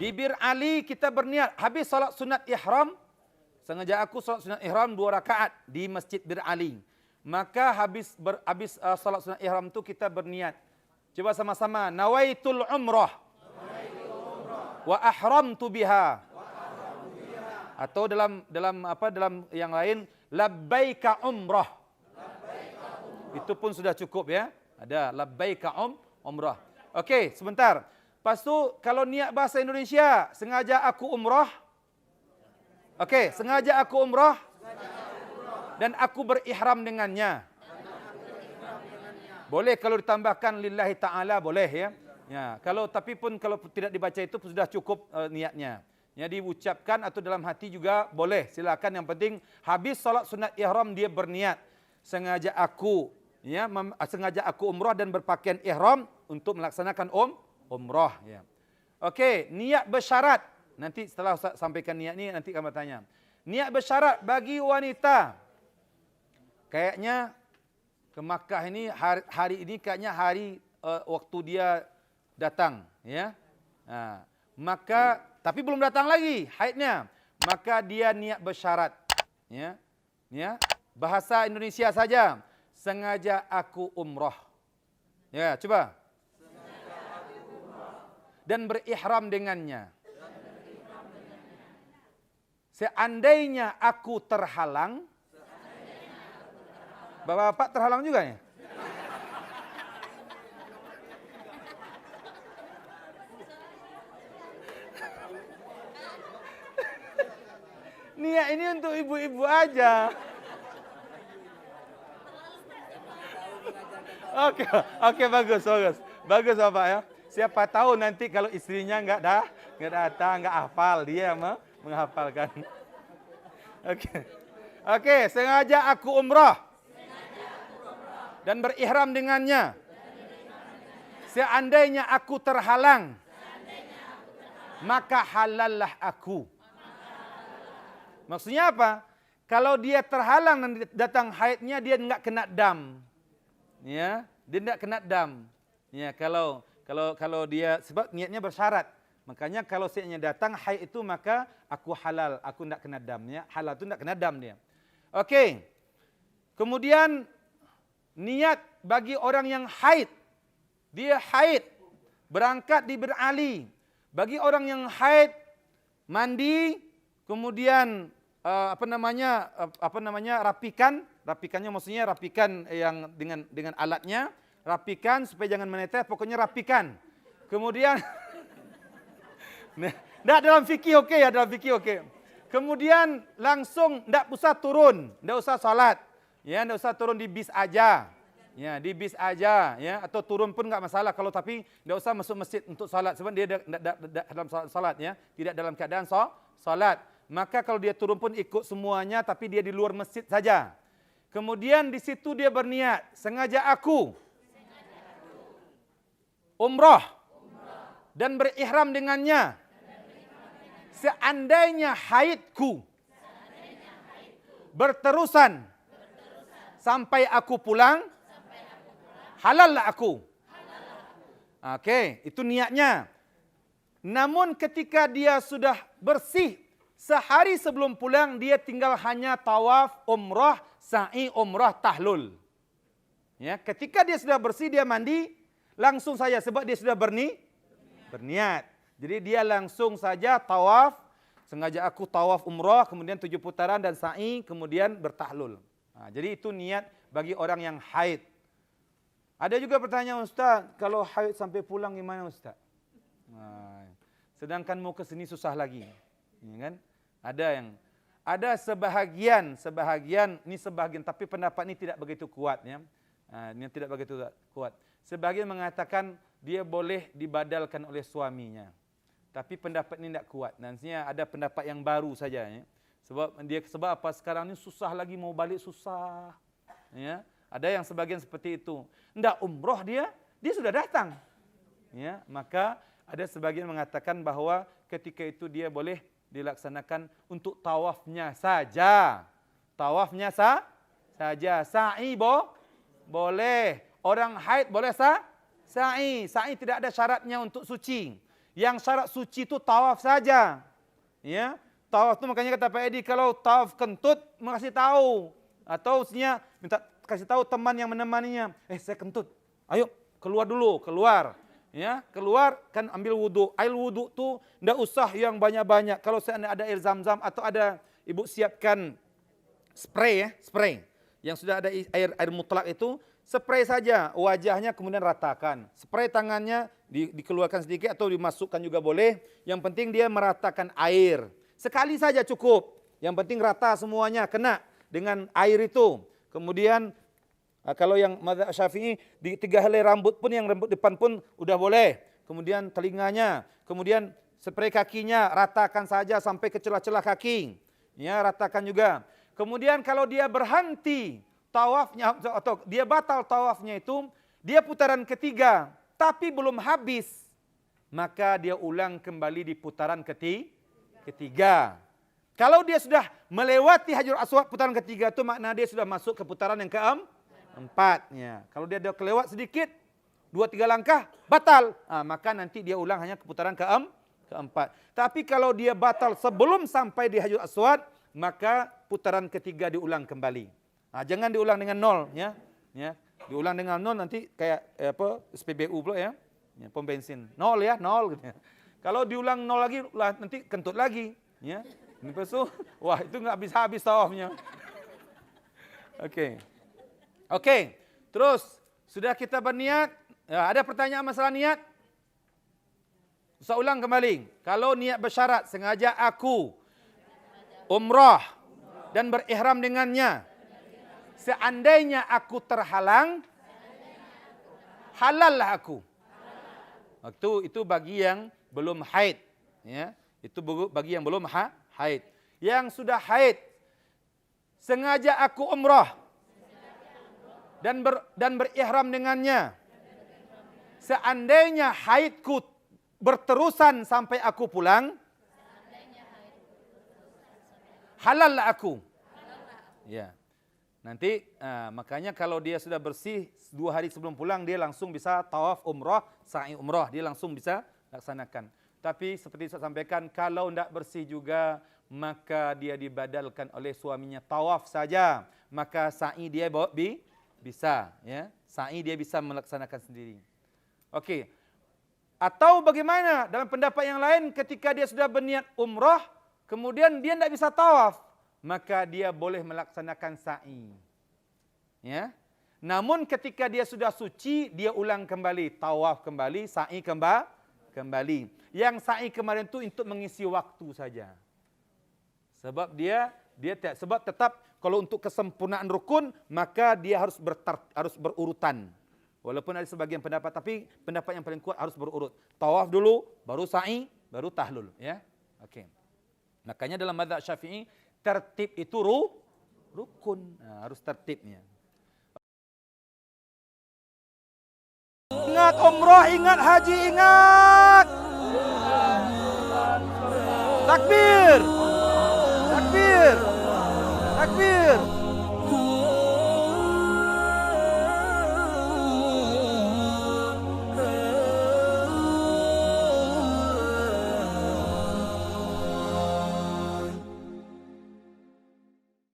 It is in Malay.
Di Bir Ali kita berniat, habis salat sunat ihram, sengaja aku salat sunat ihram 2 rakaat di Masjid Bir Ali. Maka habis salat sunat ihram tu kita berniat. Coba sama-sama, nawaitul umrah wa ahramtu biha. Atau dalam yang lain, labbaika umrah. Itu pun sudah cukup ya. Ada labbaika umrah. Okey, sebentar. Lepas tu kalau niat bahasa Indonesia, sengaja aku umrah. Okey, sengaja aku umrah dan aku berihram dengannya. Boleh kalau ditambahkan lillahi ta'ala boleh ya. Ya, kalau tidak dibaca itu sudah cukup niatnya. Ya, diucapkan atau dalam hati juga boleh. Silakan, yang penting habis salat sunat ihram dia berniat. Sengaja aku umrah dan berpakaian ihram untuk melaksanakan umrah ya. Okey, niat bersyarat. Nanti setelah Ustaz sampaikan niat ni nanti kamu tanya. Niat bersyarat bagi wanita. Kayaknya ke Makkah ini hari ini kayaknya hari waktu dia datang ya. Maka tapi belum datang lagi haidnya. Maka dia niat bersyarat ya. Ya, bahasa Indonesia saja. Sengaja aku umrah. Ya, coba. Dan berihram dengannya. Seandainya aku terhalang. Bapak-bapak terhalang juga ya? Niat ini untuk ibu-ibu aja. Oke, bagus. Bagus Bapak ya. Siapa tahu nanti kalau istrinya enggak datang, enggak hafal, dia menghafalkan. Oke, sengaja aku umrah. Dan berihram dengannya. Seandainya aku terhalang, maka halallah aku. Maksudnya apa? Kalau dia terhalang dan datang haidnya, dia enggak kena dam. Ya, dia enggak kena dam. Ya, kalau dia sebab niatnya bersyarat. Makanya kalau seandainya datang haid itu maka aku halal, aku enggak kena dam ya. Halal itu enggak kena dam dia. Okey. Kemudian niat bagi orang yang haid. Dia haid berangkat di Bir Ali. Bagi orang yang haid mandi, kemudian rapikannya maksudnya rapikan yang dengan alatnya, rapikan supaya jangan menetes, pokoknya rapikan. Kemudian enggak dalam fikih okey ya, dalam fikih okey. Kemudian langsung enggak usah turun, enggak usah salat. Ya, enggak usah turun di bis aja. Ya, di bis aja ya, atau turun pun enggak masalah kalau tapi enggak usah masuk masjid untuk salat sebab dia dalam salat ya, tidak dalam keadaan salat. Maka kalau dia turun pun ikut semuanya tapi dia di luar masjid saja. Kemudian di situ dia berniat, sengaja aku umrah dan berihram dengannya. Seandainya haidku berterusan sampai aku pulang, halallah aku. Okey, itu niatnya. Namun ketika dia sudah bersih, sehari sebelum pulang dia tinggal hanya tawaf, umrah, sa'i, umrah, tahlul. Ya, ketika dia sudah bersih, dia mandi, langsung saja sebab dia sudah berniat. Jadi dia langsung saja tawaf, sengaja aku tawaf umrah, kemudian 7 putaran dan sa'i, kemudian bertahlul. Jadi itu niat bagi orang yang haid. Ada juga pertanyaan, Ustaz, kalau haid sampai pulang gimana Ustaz? Sedangkan mau ke sini susah lagi. Ya kan? Ada sebahagian tapi pendapat ini tidak begitu kuat ya. Ini tidak begitu kuat. Sebahagian mengatakan dia boleh dibadalkan oleh suaminya. Tapi pendapat ini tidak kuat. Nantinya ada pendapat yang baru saja ya. Sebab apa sekarang ini susah lagi mau balik susah. Ya, ada yang sebagian seperti itu. Enggak umroh dia sudah datang. Ya, maka ada sebagian mengatakan bahwa ketika itu dia boleh dilaksanakan untuk tawafnya saja. Tawafnya saja. Sa'i boleh. Orang haid boleh sa'i. Sa'i tidak ada syaratnya untuk suci. Yang syarat suci itu tawaf saja. Ya, tawaf itu makanya kata Pak Edi, kalau tawaf kentut kasih tahu, atau maksudnya minta kasih tahu teman yang menemaninya, saya kentut, ayo keluar dulu, keluar. Ya, keluar kan ambil wudhu. Air wudhu tuh ndak usah yang banyak-banyak. Kalau seandainya ada air zam-zam atau ada ibu siapkan spray ya, spray. Yang sudah ada air mutlak itu, spray saja wajahnya kemudian ratakan. Spray tangannya dikeluarkan sedikit atau dimasukkan juga boleh. Yang penting dia meratakan air. Sekali saja cukup. Yang penting rata semuanya kena dengan air itu. Kemudian kalau yang mazhab Syafi'i di 3 helai rambut pun, yang rambut depan pun udah boleh. Kemudian telinganya, kemudian spray kakinya ratakan saja sampai ke celah-celah kaki. Ya, ratakan juga. Kemudian kalau dia berhenti tawafnya atau dia batal tawafnya itu, dia putaran ketiga tapi belum habis, maka dia ulang kembali di putaran ketiga. Kalau dia sudah melewati Hajarul Aswad putaran ketiga itu makna dia sudah masuk ke putaran yang keempatnya. Kalau dia kelewat sedikit, 2-3 langkah, batal. Maka nanti dia ulang hanya ke putaran keempat. Tapi kalau dia batal sebelum sampai di Hajarul Aswad, maka putaran ketiga diulang kembali. Jangan diulang dengan 0, ya. Diulang dengan 0 nanti kayak SPBU pula ya. Pom bensin 0 ya, 0 gitu ya. Kalau diulang 0 lagi nanti kentut lagi, ya. Lepas itu, wah itu nggak habis-habis tawafnya. Oke. Terus sudah kita berniat. Ada pertanyaan masalah niat? Saya ulang kembali. Kalau niat bersyarat, sengaja aku umrah dan berihram dengannya. Seandainya aku terhalang, halal lah aku. Itu bagi yang belum haid. Ya. Itu bagi yang belum haid. Yang sudah haid, sengaja aku umrah dan berihram dengannya. Seandainya haidku berterusan sampai aku pulang, halal lah aku. Ya. Nanti makanya kalau dia sudah bersih 2 hari sebelum pulang, dia langsung bisa tawaf umrah, sa'i umrah, dia langsung bisa laksanakan. Tapi seperti saya sampaikan, kalau tidak bersih juga, maka dia dibadalkan oleh suaminya tawaf saja, maka sa'i dia bisa, ya. Sa'i dia bisa melaksanakan sendiri. Oke. Atau bagaimana dalam pendapat yang lain, ketika dia sudah berniat umrah, kemudian dia tidak bisa tawaf, maka dia boleh melaksanakan sa'i. Ya. Namun ketika dia sudah suci, dia ulang kembali, tawaf kembali, sa'i kembali. Yang sa'i kemarin itu untuk mengisi waktu saja. Sebab sebab tetap kalau untuk kesempurnaan rukun, maka dia harus berurutan. Walaupun ada sebagian pendapat, tapi pendapat yang paling kuat harus berurut. Tawaf dulu, baru sa'i, baru tahlul, ya. Oke. Makanya dalam mazhab Syafi'i, tertib itu rukun, harus tertibnya. Ingat umrah, ingat haji, ingat.